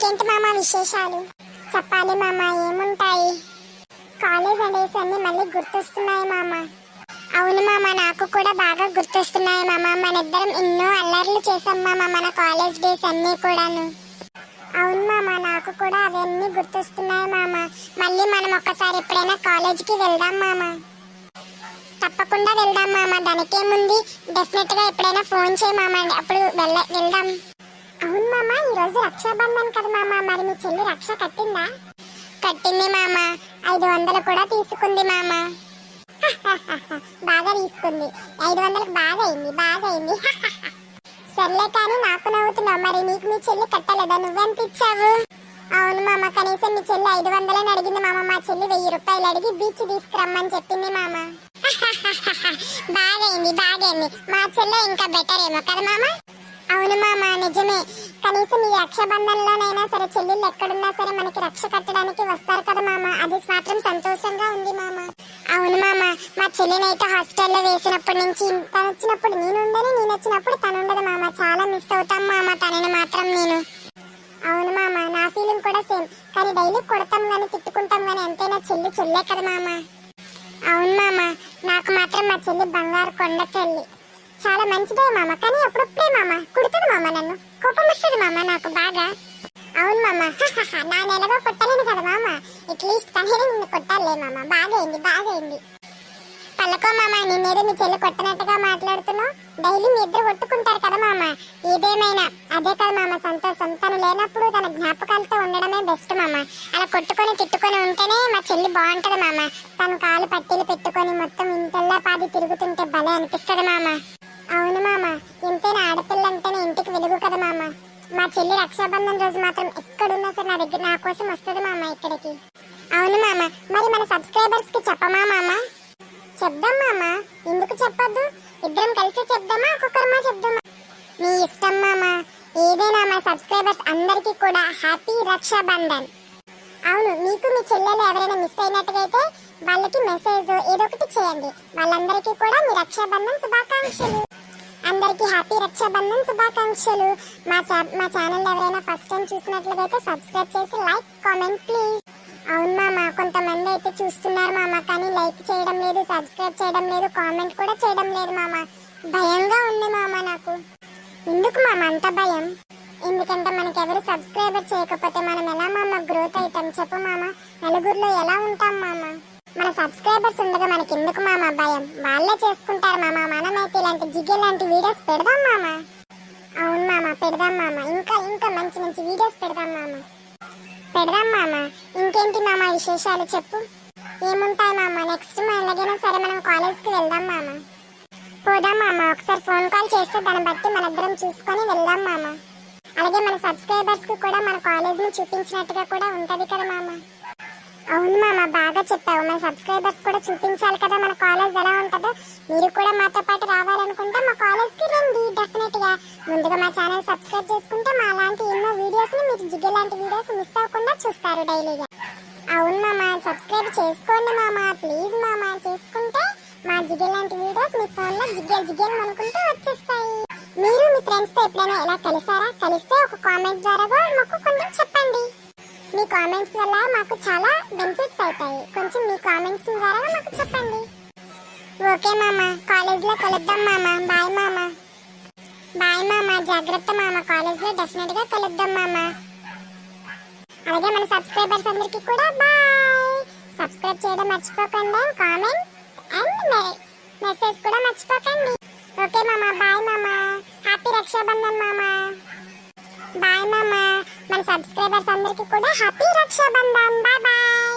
ఇంకేంటి మామ విశేషాలు? చెప్పాలి మామ, ఏముంటాయి? కాలేజ్ డేస్ అన్ని మళ్ళీ గుర్తొస్తున్నాయి మామ. అవును మామ, నాకు కూడా బాగా గుర్తొస్తున్నాయి మామ. మన ఇద్దరం ఎన్నో అల్లర్లు చేసాం మామ మన కాలేజ్ డేస్ అన్ని కూడాను. అవును మామ, నాకు కూడా అవన్నీ గుర్తొస్తున్నాయి మామ. మళ్ళీ మనం ఒక్కసారి ఎప్పుడైనా కాలేజీకి వెళ్దాం మామ. తప్పకుండా వెళ్దాం మామ, దానికేముంది. డెఫినెట్ గా ఎప్పుడైనా ఫోన్ చేయి మామ, అప్పుడు వెళ్దాం. అవును మామ, ఈ రోజు రక్షాబంధన్ కదా మామ, మరి మీ చెల్లి రక్ష కట్టిందా? కట్టింది మామ, 500 కూడా తీసుకుంది మామ. బాగా తీసుకుంది, 500కి బాగా అయింది. సర్లే కానీ నాకు నవ్వుతున్నావు, మరి నీకు మీ చెల్లి కట్టలేదా? నువ్వెంతిచ్చావు? అవును మామ, కనీసం మీ చెల్లి 500 అడిగింది మామ. మా చెల్లి 1000 రూపాయలు అడిగి బీచ్ తీసుకురమ్మని చెప్పింది మామ. బాగైంది. మా చెల్లె ఇంకా బెటర్ ఏమో కదా మామ. అవును మామ, నిజమే. కనీసం ఈ రక్షాబంధంలోనైనా సరే చెల్లెళ్ళు ఎక్కడున్నా సరే మనకి రక్ష కట్టడానికి వస్తారు కదా మామ. అది మాత్రం సంతోషంగా ఉంది మామ. అవును మామ, మా చెల్లినైతే హాస్టల్లో వేసినప్పటి నుంచి తను వచ్చినప్పుడు నేను ఉండను, నేను వచ్చినప్పుడు తను ఉండదు మామ. చాలా మిస్ అవుతాం మామ తనని మాత్రం నేను. అవును మామ, నా ఫీలింగ్ కూడా సేమ్. కానీ డైలీ కొడతాం గానీ తిట్టుకుంటాం గానీ ఎంతైనా చెల్లే కదా మామ. అవును మామ, నాకు మాత్రం మా చెల్లి బంగారు కొండ చెల్లి. చాలా మంచిదే మామ, కానీ అప్పుడప్పుడే మామ కుడుతుంది మామ, నన్ను కోపం వస్తుంది మామ నాకు బాగా. అవును మామ, నా నెలగా కొట్టలేను కదా మామ, అట్లీస్ట్ తనే నిన్ను కొట్టాలే మామ. బాగైంది. పల్లకో మామ, నిన్నేదో మీ చెల్లి కొట్టనట్టుగా మాట్లాడుతున్నావు. డైలీ మీ ఇద్దరు కొట్టుకుంటారు కదా మామ. ఏదేమైనా అదే కదా మామ సంతోషం. తను లేనప్పుడు తన జ్ఞాపకాలతో ఉండడమే బెస్ట్ మామ. అలా కొట్టుకొని తిట్టుకొని ఉంటేనే మా చెల్లి బాగుంటది మామ. తను కాలు పట్టీలు పెట్టుకొని మొత్తం ఇంటల్లా పాది తిరుగుతుంటే భలే అనిపిస్తుంది మామ. అవును మామ, ఎంతైనా ఆడపిల్ల అంటేనే ఇంటికి వెలుగు కదా మామ. మా చెల్లి రక్షాబంధన్ రోజు మాత్రం ఎక్కడున్నా సరే నా కోసం వస్తుంది మామ ఇక్కడికి. అవును మామ, మరి మన సబ్స్క్రైబర్స్ కి చెప్పమా మామ? చెప్దాం మామ, ఎందుకు చెప్పద్దు? ఇద్దరం కలిసి చెప్దామా, ఒక్కొక్కరమా చెప్దామా? నీ ఇష్టం మామ, ఏదైనా. మా సబ్స్క్రైబర్స్ అందరికీ కూడా హ్యాపీ రక్షాబంధన్. అవును, మీకు మీ చెల్లెలు ఎవరైనా మిస్ అయినట్టుగా అయితే వాళ్ళకి మెసేజ్ ఏదో ఒకటి చేయండి. వాళ్ళందరికీ కూడా మీ రక్షాబంధన్ శుభాకాంక్షలు. అందరికీ హ్యాపీ రక్షాబంధన్ శుభాకాంక్షలు. మా ఛానల్ ఎవరైనా ఫస్ట్ టైం చూసినట్లయితే సబ్స్క్రైబ్ చేసి లైక్ కామెంట్ ప్లీజ్. అవును మామ, కొంతమంది అయితే చూస్తున్నారు మామ, కానీ లైక్ చేయడం లేదు, సబ్స్క్రైబ్ చేయడం లేదు, కామెంట్ కూడా చేయడం లేదు మామ. భయంగా ఉంది మామ నాకు. ఎందుకు మామ అంత భయం? ఎందుకంటే మనకెవరు సబ్స్క్రైబర్ చేయకపోతే మనం ఎలా మామ గ్రోత్ అవుతాం చెప్పు మామ? నలుగురిలో ఎలా ఉంటాం మామ? మన సబ్స్క్రైబర్స్ ఉండగా మనకి ఎందుకు మామ భయం? వాళ్ళే చేసుకుంటారు మామ. మనమైతే ఇలాంటి జిగేలాంటి వీడియోస్ పెడదాం మామ. అవును మామ, పెడదాం మామ. ఇంకా మంచి వీడియోస్ పెడదాం మామ. ఇంకేంటి మామ విశేషాలు చెప్పు? ఏముంటాయి మామ, నెక్స్ట్ ఎలాగైనా సరే మనం కాలేజ్కి వెళ్దాం మామ. పోదాం మామ, ఒకసారి ఫోన్ కాల్ చేస్తే దాన్ని బట్టి మనిద్దరం చూసుకొని వెళ్దాం మామ. అలాగే మన సబ్స్క్రైబర్స్ కి కూడా మన కాలేజ్ ని చూపించినట్టుగా కూడా ఉంటది కదా మామ. అవును మామ, బాగా చెప్పావు. మన సబ్స్క్రైబర్స్ కూడా చూపించాలి కదా మన కాలేజ్ ఎలా ఉంటుందో. మీరు కూడా మాతో పాటు రావాలనుకుంటే మా కాలేజ్ కి రండి డెఫినెట్ గా. ముందుగా మా ఛానల్ సబ్స్క్రైబ్ చేసుకుంటే మా లాంటి ఎన్నో వీడియోస్ ని మీరు జిగ్గే లాంటి వీడియోస్ మిస్ అవ్వకుండా చూస్తారు డైలీగా. అవును మామ, సబ్స్క్రైబ్ చేసుకోండి మామ, ప్లీజ్ మామ. చేసుకుంటే మా జిగ్గే లాంటి వీడియోస్ మీ ఫోన్ లో జిగ్గేలు అనుకుంటూ వచ్చేస్తాయి. మీరు మీ ఫ్రెండ్స్ తో ఎప్పుడైనా ఎలా కలిస్తే ఒక కామెంట్ ద్వారా మాకు కొంచెం చెప్పండి. మీ కామెంట్స్ వల్ల మాకు చాలా బెనిఫిట్స్ అవుతాయి. కొంచెం మీ కామెంట్స్ ద్వారా మాకు చెప్పండి. ఓకే మామ, కాలేజ్ లో కలుద్దాం మామ. బాయ్ మామ, జాగ్రత్త మామ. కాలేజ్ లో డెఫినెట్ గా కలుద్దాం మామ. అలాగే మన సబ్స్క్రైబర్స్ అందరికీ కూడా బాయ్. సబ్స్క్రైబ్ చేయడం మర్చిపోకండి, కామెంట్ అండ్ మెసేజ్ కూడా మర్చిపోకండి. ఓకే మామ, బాయ్ మామ. హ్యాపీ రక్షాబంధన్ మామ. బాయ్ మామ. మన సబ్స్క్రైబర్స్ అందరికీ కూడా హ్యాపీ రక్షాబంధన్. Bye bye.